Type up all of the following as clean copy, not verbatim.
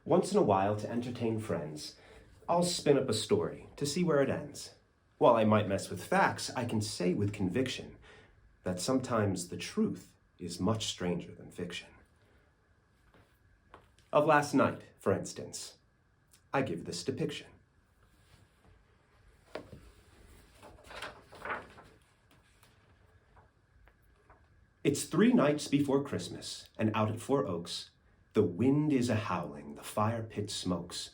Once in a while, to entertain friends, I'll spin up a story to see where it ends. While I might mess with facts, I can say with conviction that sometimes the truth is much stranger than fiction. Of last night, for instance, I give this depiction. It's 3 nights before Christmas, and out at Four Oaks, the wind is a-howling, the fire pit smokes.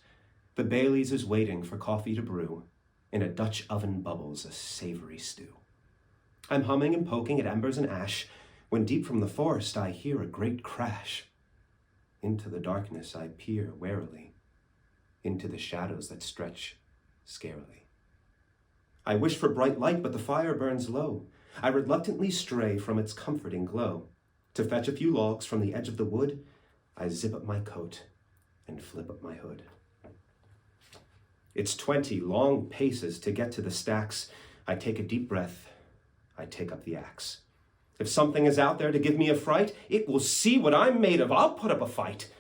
The Bailey's is waiting for coffee to brew. In a Dutch oven bubbles a savory stew. I'm humming and poking at embers and ash, when deep from the forest I hear a great crash. Into the darkness I peer warily, into the shadows that stretch scarily. I wish for bright light, but the fire burns low. I reluctantly stray from its comforting glow. To fetch a few logs from the edge of the wood, I zip up my coat and flip up my hood. It's 20 long paces to get to the stacks. I take a deep breath. I take up the axe. If something is out there to give me a fright, it will see what I'm made of. I'll put up a fight.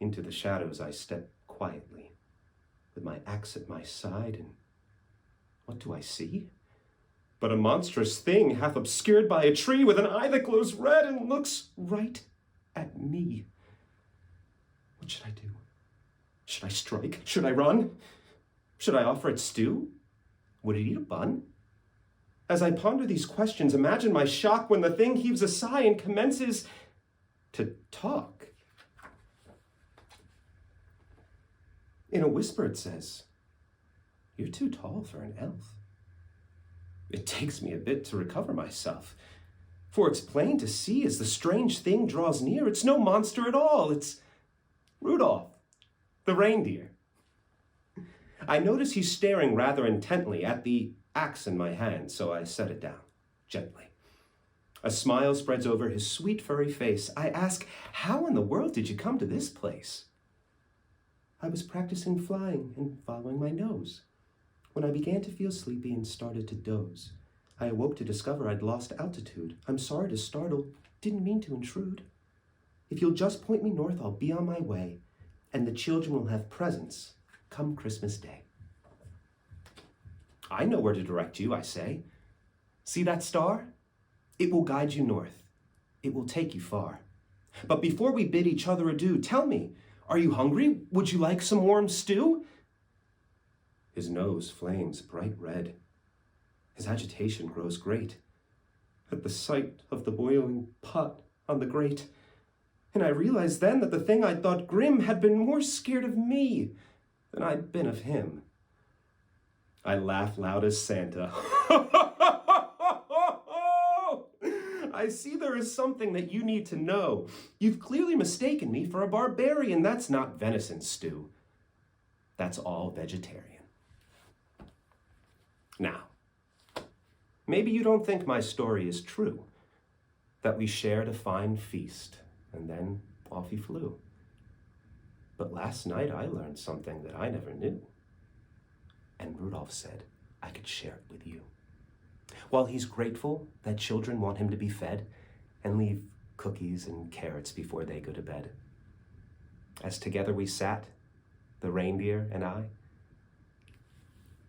Into the shadows I step quietly, with my axe at my side, and what do I see? But a monstrous thing half obscured by a tree with an eye that glows red and looks right at me. What should I do? Should I strike? Should I run? Should I offer it stew? Would it eat a bun? As I ponder these questions, imagine my shock when the thing heaves a sigh and commences to talk. In a whisper it says, "You're too tall for an elf." It takes me a bit to recover myself, for it's plain to see as the strange thing draws near, it's no monster at all, it's Rudolph, the reindeer. I notice he's staring rather intently at the axe in my hand, so I set it down, gently. A smile spreads over his sweet furry face. I ask, how in the world did you come to this place? I was practicing flying and following my nose. When I began to feel sleepy and started to doze, I awoke to discover I'd lost altitude. I'm sorry to startle, didn't mean to intrude. If you'll just point me north, I'll be on my way, and the children will have presents come Christmas Day. I know where to direct you, I say. See that star? It will guide you north. It will take you far. But before we bid each other adieu, tell me, are you hungry? Would you like some warm stew? His nose flames bright red. His agitation grows great at the sight of the boiling pot on the grate. And I realized then that the thing I thought grim had been more scared of me than I'd been of him. I laugh loud as Santa. I see there is something that you need to know. You've clearly mistaken me for a barbarian. That's not venison stew. That's all vegetarian. Now, maybe you don't think my story is true, that we shared a fine feast, and then off he flew. But last night I learned something that I never knew. And Rudolph said I could share it with you. While he's grateful that children want him to be fed and leave cookies and carrots before they go to bed. As together we sat, the reindeer and I,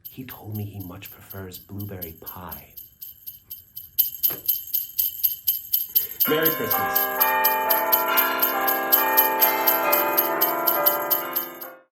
he told me he much prefers blueberry pie. Merry Christmas.